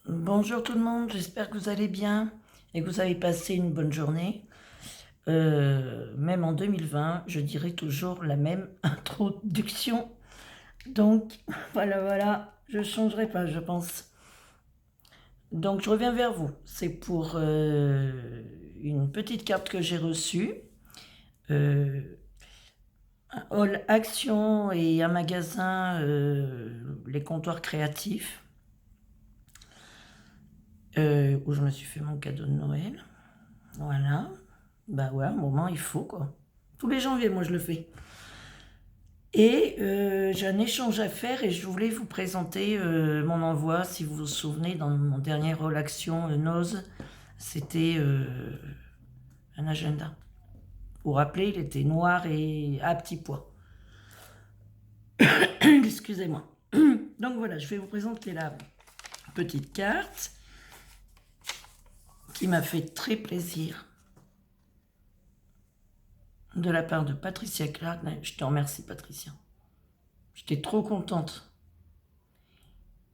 Bonjour tout le monde, j'espère que vous allez bien et que vous avez passé une bonne journée. Même en 2020, je dirais toujours la même introduction. Donc voilà, je ne changerai pas, je pense. Donc je reviens vers vous. C'est pour une petite carte que j'ai reçue. Euh, un hall Action et un magasin, les comptoirs créatifs, où je me suis fait mon cadeau de Noël. Voilà. Bah ouais, à un moment, il faut quoi. Tous les janvier, moi, je le fais. Et j'ai un échange à faire et je voulais vous présenter mon envoi. Si vous vous souvenez, dans mon dernier rôle action Nose, c'était un agenda. Vous vous rappelez, il était noir et à petits pois. Excusez-moi. Donc voilà, je vais vous présenter la petite carte qui m'a fait très plaisir de la part de Patricia Clark. Je te remercie, Patricia. J'étais trop contente.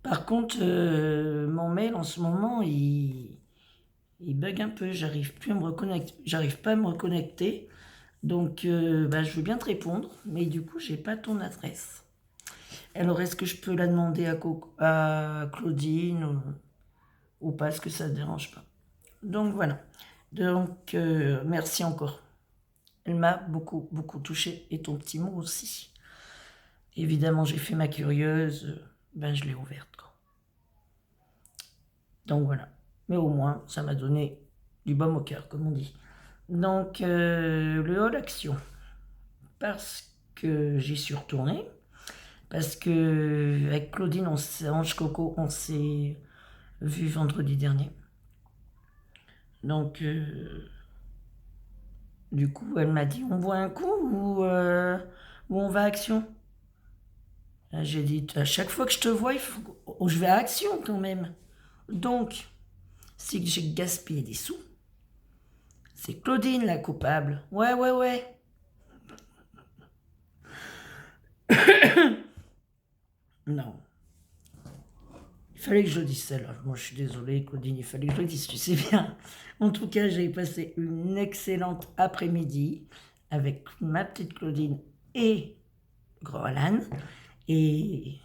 Par contre, mon mail en ce moment, il bug un peu. J'arrive plus à me reconnecter. J'arrive pas à me reconnecter. Donc, bah, je veux bien te répondre, mais du coup, j'ai pas ton adresse. Alors, est-ce que je peux la demander à Claudine ou pas? Est-ce que ça ne dérange pas? Donc voilà. Donc, merci encore. Elle m'a beaucoup, beaucoup touchée. Et ton petit mot aussi. Évidemment, j'ai fait ma curieuse. Ben, je l'ai ouverte, quoi. Donc voilà. Mais au moins, ça m'a donné du baume au cœur, comme on dit. Donc, le hall action. Parce que j'y suis retournée. Parce que avec Claudine, Ange Coco, on s'est vu vendredi dernier. Donc, du coup, elle m'a dit, on boit un coup ou on va à Action? J'ai dit, à chaque fois que je te vois, je vais à Action quand même. Donc, si j'ai gaspillé des sous, c'est Claudine la coupable. Ouais, ouais, ouais. Non. Il fallait que je le dise celle-là. Moi, je suis désolée, Claudine, il fallait que je le dise, tu sais bien. En tout cas, j'ai passé une excellente après-midi avec ma petite Claudine et Grand Alan. Et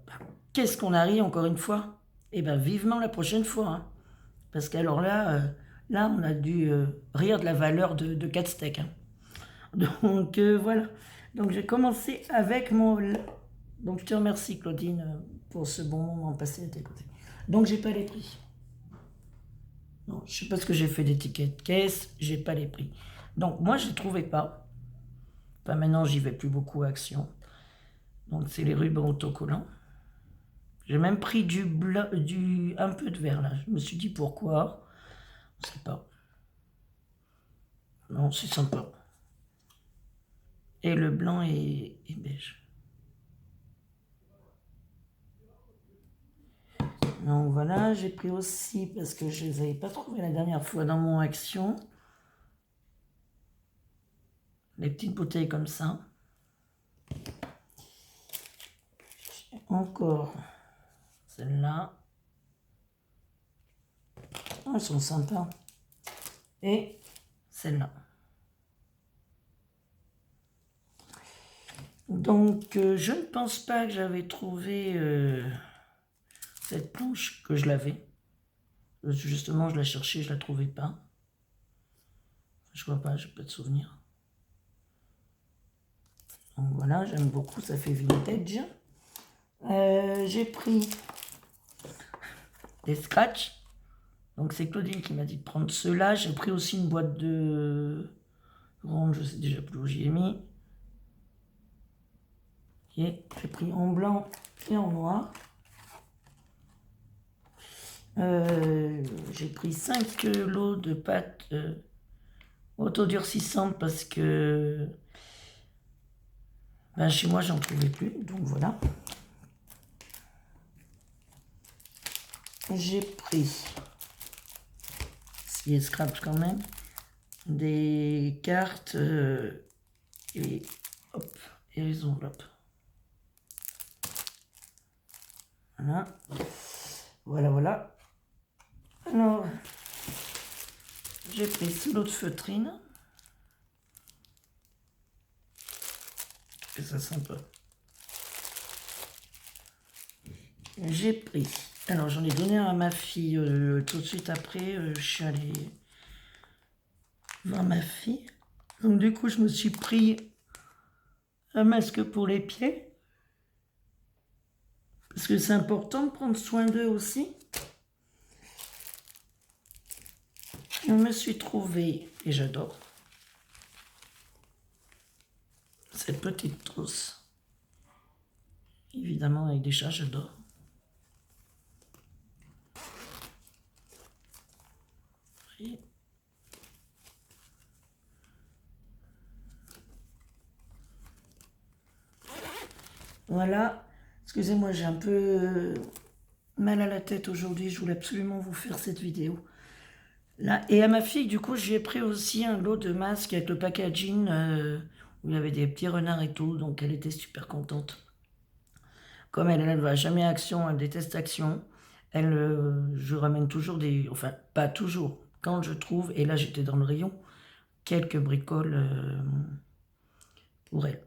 bah, qu'est-ce qu'on a ri encore une fois? Et bien, vivement la prochaine fois, hein. Parce qu'alors là, on a dû rire de la valeur de 4 steaks, hein. Donc, voilà. Donc, j'ai commencé avec mon... Donc, je te remercie, Claudine, pour ce bon moment passé à tes côtés. Donc, j'ai pas les prix. Non, je sais pas ce que j'ai fait des tickets de caisse, j'ai pas les prix. Donc, moi, je ne trouvais pas. Enfin, maintenant, j'y vais plus beaucoup à Action. Donc, c'est les rubans autocollants. J'ai même pris un peu de vert, là. Je me suis dit pourquoi. Je sais pas. Non, c'est sympa. Et le blanc est beige. Donc voilà, j'ai pris aussi, parce que je ne les avais pas trouvés la dernière fois dans mon Action, les petites bouteilles comme ça. Encore celle-là. Oh, elles sont sympas. Et celle-là. Donc, je ne pense pas que j'avais trouvé cette planche, que je l'avais. Justement, je la cherchais, je ne la trouvais pas. Je vois pas, je n'ai pas de souvenir. Donc voilà, j'aime beaucoup, ça fait vintage. J'ai pris des scratchs. Donc c'est Claudine qui m'a dit de prendre ceux-là. J'ai pris aussi une boîte de ronde, je sais déjà plus où j'y ai mis. Et j'ai pris en blanc et en noir. J'ai pris 5 lots de pâtes autodurcissantes parce que ben, chez moi j'en trouvais plus, donc voilà. J'ai pris, s'il est scrap quand même, des cartes et hop, et les enveloppes. Voilà. Voilà, voilà. Alors, j'ai pris sous l'eau de feutrine. Et ça sent pas. J'ai pris. Alors, j'en ai donné un à ma fille tout de suite après. Je suis allée voir ma fille. Donc, du coup, je me suis pris un masque pour les pieds. Parce que c'est important de prendre soin d'eux aussi. Je me suis trouvée, et j'adore, cette petite trousse. Évidemment, avec des chats, j'adore. Voilà. Excusez-moi, j'ai un peu mal à la tête aujourd'hui. Je voulais absolument vous faire cette vidéo. Là. Et à ma fille, du coup, j'ai pris aussi un lot de masques avec le packaging où il y avait des petits renards et tout. Donc, elle était super contente. Comme elle ne va jamais à Action, elle déteste Action. Je ramène toujours des... Enfin, pas toujours. Quand je trouve, et là, j'étais dans le rayon, quelques bricoles pour elle.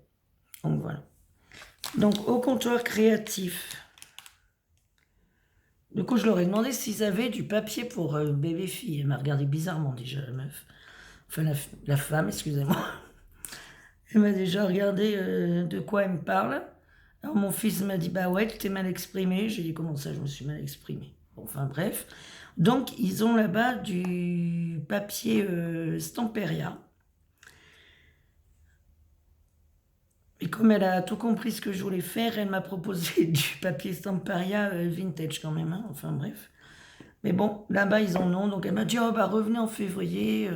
Donc, voilà. Donc, au comptoir créatif... Du coup, je leur ai demandé s'ils avaient du papier pour bébé-fille. Elle m'a regardé bizarrement déjà, la meuf. Enfin, la femme, excusez-moi. Elle m'a déjà regardé de quoi elle me parle. Alors, mon fils m'a dit, bah ouais, tu t'es mal exprimé. J'ai dit, comment ça, je me suis mal exprimé. Bon, enfin, bref. Donc, ils ont là-bas du papier Stamperia. Et comme elle a tout compris ce que je voulais faire, elle m'a proposé du papier Stamperia vintage quand même. Hein. Enfin, bref. Mais bon, là-bas, ils en ont. Donc, elle m'a dit, oh, bah, revenez en février,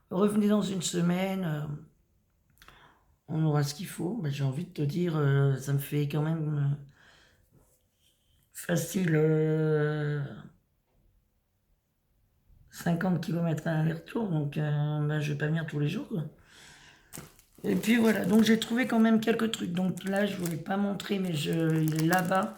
revenez dans une semaine, on aura ce qu'il faut. Bah, j'ai envie de te dire, ça me fait quand même facile 50 km à l'aller-retour. Donc, bah, je vais pas venir tous les jours, quoi. Et puis voilà, donc j'ai trouvé quand même quelques trucs. Donc là, je ne voulais pas montrer, mais il est là-bas.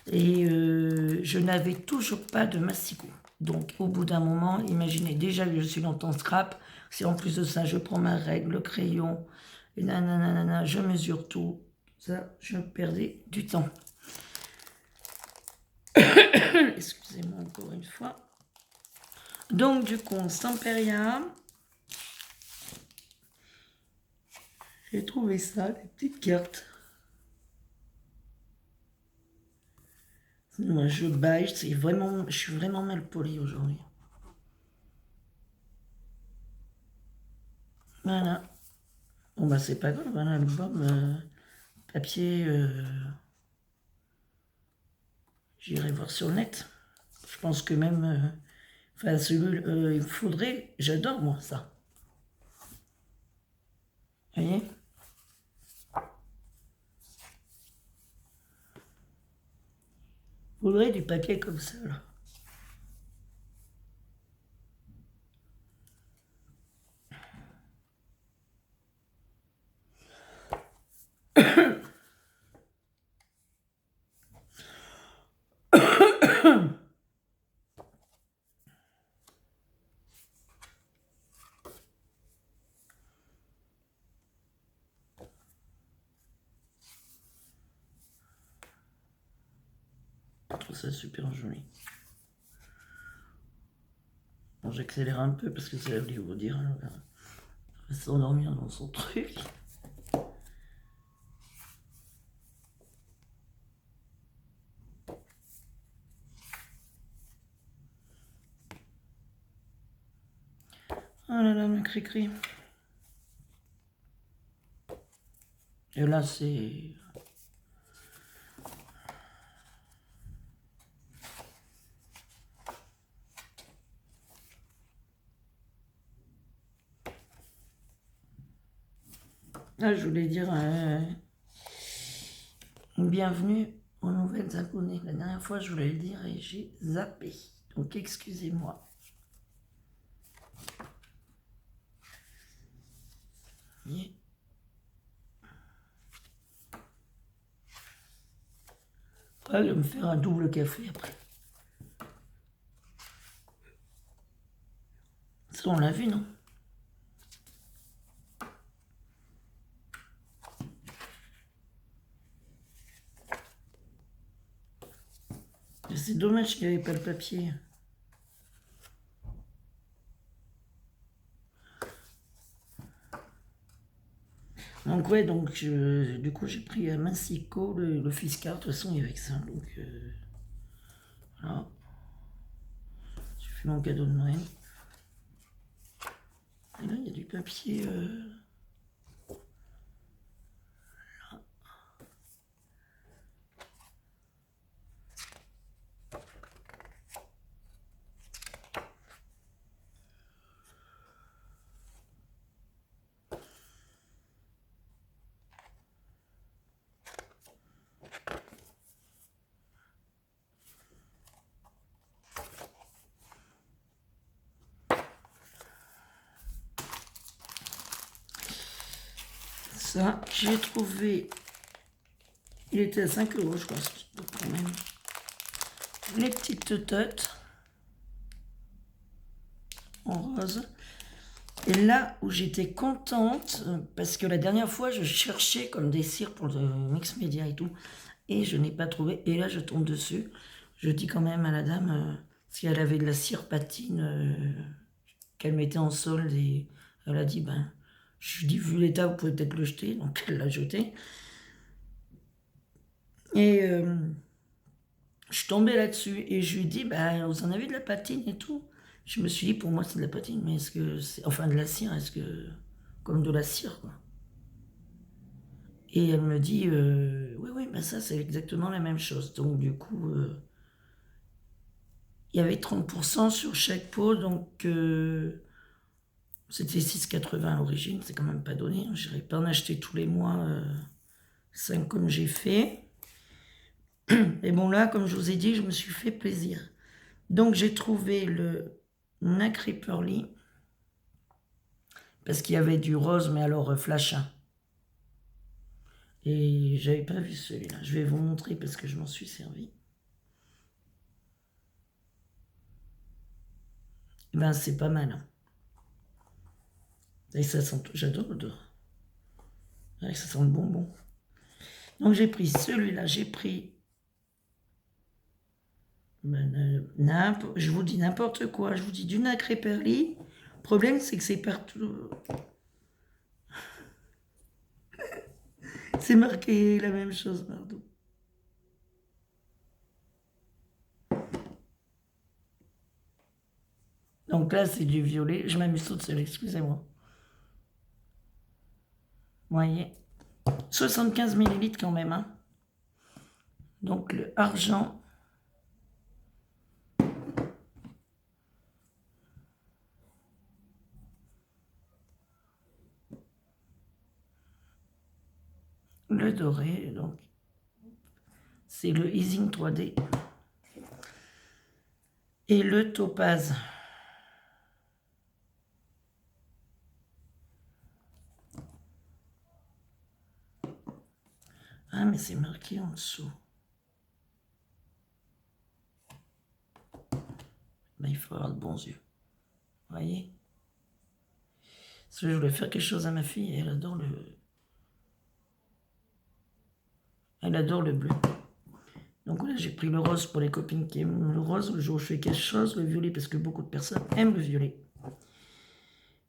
Et je n'avais toujours pas de masticot. Donc au bout d'un moment, imaginez, déjà je suis longtemps scrap. Si en plus de ça, je prends ma règle, le crayon, et nanana, je mesure tout. Ça, je perdais du temps. Excusez-moi encore une fois. Donc du coup, Stamperia. J'ai trouvé ça, des petites cartes. Moi, je baille, je suis vraiment mal poli aujourd'hui. Voilà. Bon, bah, c'est pas grave, un album papier. J'irai voir sur le net. Je pense que même. Enfin, il faudrait. J'adore, moi, ça. Vous voyez? Il faudrait du papier comme ça, là. Je trouve ça super joli. Bon, j'accélère un peu parce que ça voulait vous dire. Hein, elle va s'endormir dans son truc. Oh là là, ma cri-cri. Et là, c'est... Ah, je voulais dire bienvenue aux nouvelles abonnés. La dernière fois, je voulais le dire et j'ai zappé. Donc, excusez-moi. Yeah. Ah, je vais me faire un double café après. Ça, on l'a vu, non? C'est dommage qu'il n'y avait pas le papier. Donc ouais, donc du coup j'ai pris à Massico le Fiscar, de toute façon il y avait que ça, donc voilà. J'ai fait mon cadeau de Noël. Et là il y a du papier. Ça, j'ai trouvé. Il était à 5 €, je crois, quand même. Les petites tototes en rose. Et là où j'étais contente, parce que la dernière fois je cherchais comme des cires pour le mix média et tout, et je n'ai pas trouvé. Et là je tombe dessus. Je dis quand même à la dame si elle avait de la cire patine qu'elle mettait en solde, et elle a dit ben, je lui dis vu l'état vous pouvez peut-être le jeter, donc elle l'a jeté. Et je suis tombée là-dessus et je lui dis ben vous en avez de la patine et tout. Je me suis dit pour moi c'est de la patine, mais est-ce que c'est enfin de la cire, est-ce que comme de la cire quoi. Et elle me dit oui oui ben ça c'est exactement la même chose. Donc du coup il y avait 30% sur chaque pot, donc c'était 6,80 à l'origine, c'est quand même pas donné. Je n'irais pas en acheter tous les mois 5 comme j'ai fait. Et bon là, comme je vous ai dit, je me suis fait plaisir. Donc j'ai trouvé le Nacré Pearly, parce qu'il y avait du rose, mais alors flash. Et j'avais pas vu celui-là. Je vais vous montrer parce que je m'en suis servi. Et ben c'est pas mal. Hein. Et ça sent, j'adore l'odeur. Ouais, ça sent le bonbon. Donc j'ai pris celui-là, j'ai pris je vous dis n'importe quoi, je vous dis du Nacré Pearly. Le problème c'est que c'est partout. C'est marqué la même chose, pardon. Donc là c'est du violet, je m'amuse toute seule, excusez-moi. Vous voyez, 75 ml quand même. Hein. Donc le argent. Le doré, donc c'est le Easing 3D. Et le topaz. Ah mais c'est marqué en dessous. Ben, il faut avoir de bons yeux. Vous voyez? Parce que je voulais faire quelque chose à ma fille et elle adore le... Elle adore le bleu. Donc voilà, j'ai pris le rose pour les copines qui aiment le rose. Le jour où je fais quelque chose, le violet, parce que beaucoup de personnes aiment le violet.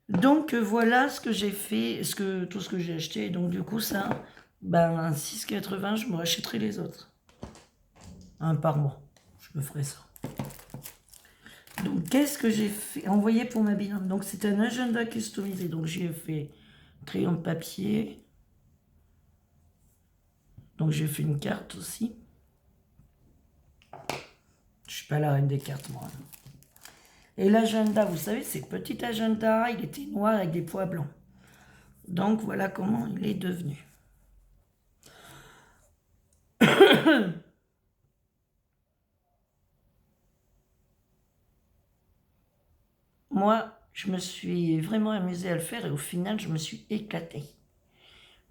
Donc voilà ce que j'ai fait, tout ce que j'ai acheté. Donc du coup ça, ben 6,80, je me rachèterai les autres. Un par mois, je me ferai ça. Donc qu'est-ce que j'ai fait, envoyé pour ma binôme. Donc c'est un agenda customisé. Donc j'ai fait crayon de papier. Donc j'ai fait une carte aussi. Je suis pas la reine des cartes moi. Et l'agenda, vous savez, c'est petit agenda, il était noir avec des pois blancs. Donc voilà comment il est devenu. Moi, je me suis vraiment amusée à le faire et au final, je me suis éclatée.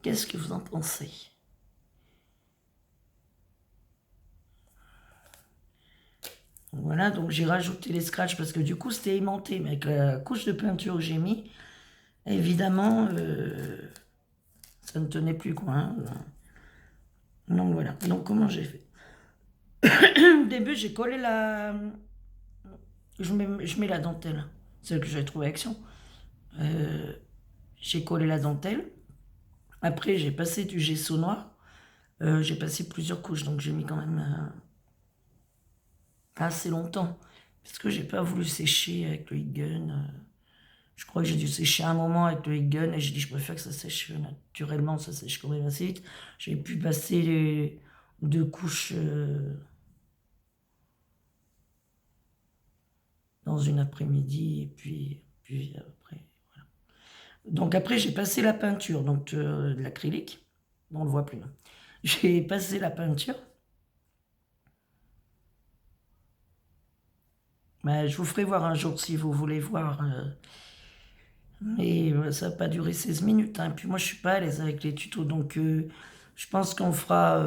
Qu'est-ce que vous en pensez? Voilà, donc j'ai rajouté les scratchs parce que du coup c'était aimanté, mais avec la couche de peinture que j'ai mis, évidemment, ça ne tenait plus quoi. Hein. Donc voilà, donc comment j'ai fait? Au début j'ai collé la... Je mets la dentelle, celle que j'ai trouvée à Action. J'ai collé la dentelle, après j'ai passé du gesso noir, j'ai passé plusieurs couches, donc j'ai mis quand même assez longtemps, parce que j'ai pas voulu sécher avec le heat gun. Je crois que j'ai dû sécher un moment avec le heat gun et j'ai dit je préfère que ça sèche naturellement, ça sèche quand même assez vite. J'ai pu passer les 2 couches dans une après-midi et puis après. Voilà. Donc après j'ai passé la peinture, donc de l'acrylique, on le voit plus. Hein. J'ai passé la peinture. Bah, je vous ferai voir un jour si vous voulez voir. Mais ça va pas durer 16 minutes. Hein. Puis moi, je suis pas à l'aise avec les tutos. Donc, je pense qu'on fera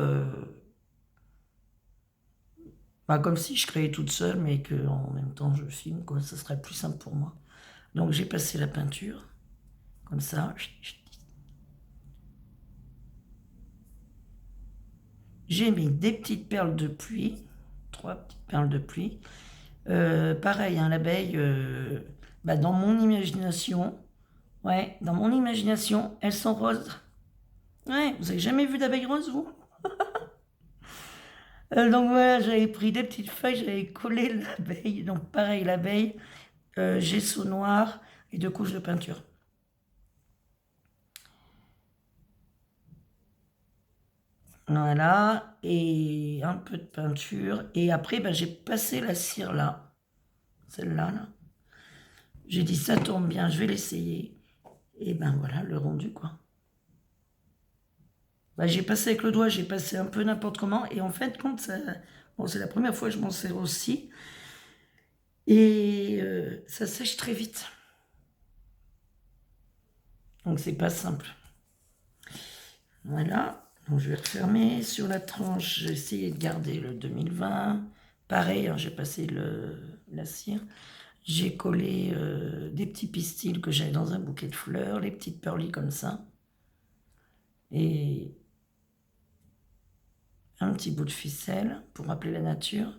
pas comme si je créais toute seule, mais qu'en même temps, je filme. Quoi. Ça serait plus simple pour moi. Donc, j'ai passé la peinture. Comme ça. J'ai mis des petites perles de pluie. 3 petites perles de pluie. Pareil, hein, l'abeille, bah, dans mon imagination, ouais, dans mon imagination, elles sont roses. Ouais, vous avez jamais vu d'abeille rose, vous? Donc voilà, j'avais pris des petites feuilles, j'avais collé l'abeille, donc pareil, l'abeille, gesso noir et 2 couches de peinture. Voilà, et un peu de peinture. Et après, ben, j'ai passé la cire là, celle-là, là. J'ai dit, ça tombe bien, je vais l'essayer. Et ben voilà, le rendu, quoi. Ben, j'ai passé avec le doigt, j'ai passé un peu n'importe comment. Et en fait, quand ça... Bon, c'est la première fois que je m'en sers aussi. Et ça sèche très vite. Donc c'est pas simple. Voilà, donc je vais refermer. Sur la tranche, j'ai essayé de garder le 2020. Pareil, hein, j'ai passé la cire. J'ai collé des petits pistils que j'avais dans un bouquet de fleurs, les petites pearlies comme ça. Et un petit bout de ficelle pour rappeler la nature.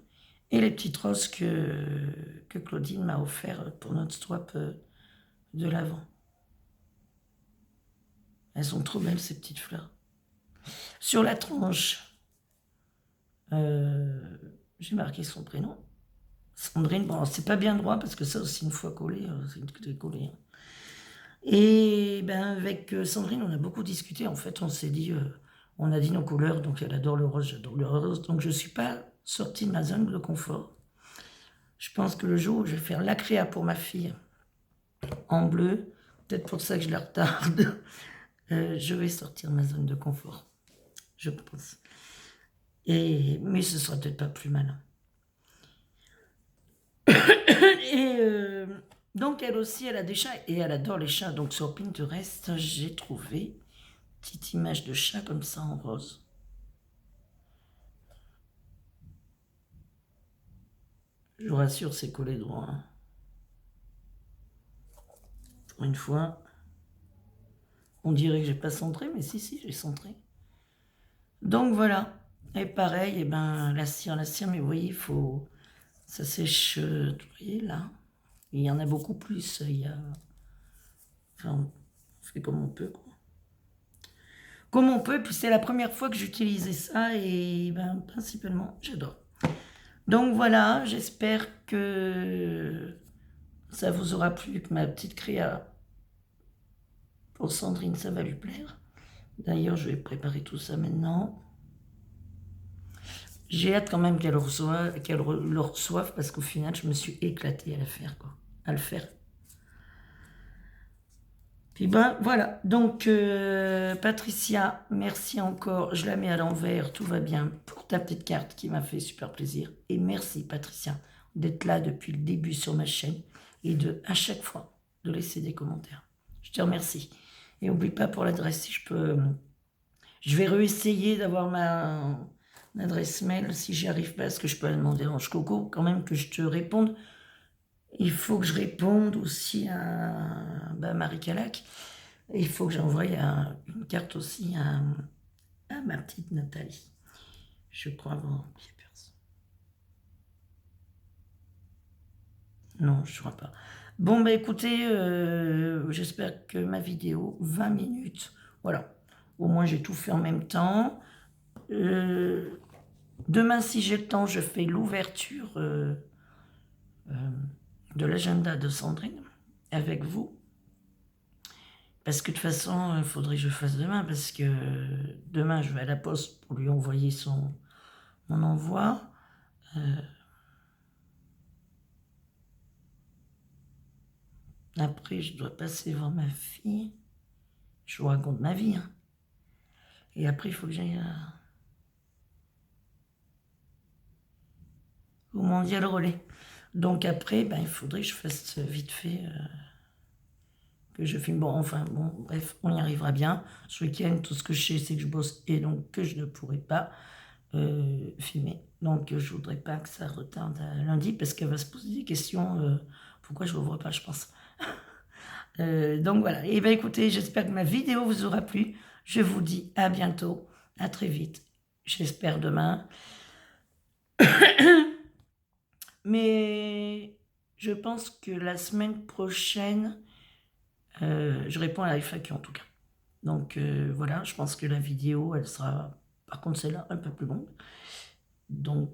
Et les petites roses que Claudine m'a offert pour notre swap de l'Avent. Elles sont trop belles ces petites fleurs. Sur la tranche, j'ai marqué son prénom. Sandrine, bon, c'est pas bien droit parce que ça aussi, une fois collé, c'est collé. Hein. Et ben, avec Sandrine, on a beaucoup discuté. En fait, on s'est dit, on a dit nos couleurs. Donc, elle adore le rose, j'adore le rose. Donc, je suis pas sortie de ma zone de confort. Je pense que le jour où je vais faire la créa pour ma fille en bleu, peut-être pour ça que je la retarde, je vais sortir de ma zone de confort. Je pense. Mais ce sera peut-être pas plus malin. Et donc elle aussi, elle a des chats et elle adore les chats. Donc sur Pinterest, j'ai trouvé une petite image de chat comme ça en rose. Je vous rassure, c'est collé droit. Hein. Pour une fois, on dirait que j'ai pas centré, mais si, j'ai centré. Donc voilà. Et pareil, et ben la cire, mais vous voyez, il faut... Ça sèche, vous voyez là. Il y en a beaucoup plus. Il y a... Enfin, on fait comme on peut, quoi. Comme on peut, puis c'est la première fois que j'utilisais ça et ben, principalement, j'adore. Donc voilà, j'espère que ça vous aura plu, que ma petite créa pour Sandrine, ça va lui plaire. D'ailleurs, je vais préparer tout ça maintenant. J'ai hâte quand même qu'elle le reçoive parce qu'au final, je me suis éclatée à la faire, quoi, à le faire. Puis ben voilà, donc Patricia, merci encore, je la mets à l'envers, tout va bien pour ta petite carte qui m'a fait super plaisir. Et merci Patricia d'être là depuis le début sur ma chaîne et à chaque fois de laisser des commentaires. Je te remercie. Et n'oublie pas pour l'adresse si je peux, je vais réessayer d'avoir adresse mail, si j'y arrive pas, est-ce que je peux demander à Ange Coco quand même que je te réponde? Il faut que je réponde aussi à Marie Calac. Il faut que j'envoie une carte aussi à ma petite Nathalie. Je crois avoir oublié personne. Non, je crois pas. Bon, bah écoutez, j'espère que ma vidéo, 20 minutes, voilà. Au moins, j'ai tout fait en même temps. Demain, si j'ai le temps, je fais l'ouverture de l'agenda de Sandrine avec vous. Parce que de toute façon, il faudrait que je fasse demain, parce que demain, je vais à la poste pour lui envoyer mon envoi. Après, je dois passer voir ma fille. Je vous raconte ma vie. Hein. Et après, il faut que j'aille au Mondial Relais. Donc après, il faudrait que je fasse vite fait... que je filme. Bon, enfin, bon, bref, on y arrivera bien. Ce week-end, tout ce que je sais, c'est que je bosse et donc que je ne pourrai pas filmer. Donc, je voudrais pas que ça retarde à lundi parce qu'elle va se poser des questions. Pourquoi je ne vois pas, je pense. Donc voilà. Et bien écoutez, j'espère que ma vidéo vous aura plu. Je vous dis à bientôt, à très vite. J'espère demain. Mais je pense que la semaine prochaine, je réponds à la FAQ en tout cas. Donc voilà, je pense que la vidéo, elle sera, par contre celle-là, un peu plus longue. Donc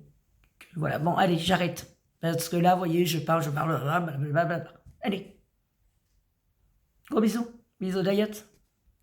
voilà, bon allez, j'arrête. Parce que là, vous voyez, je parle, blablabla. Allez, gros bisous, bisous d'Ayat.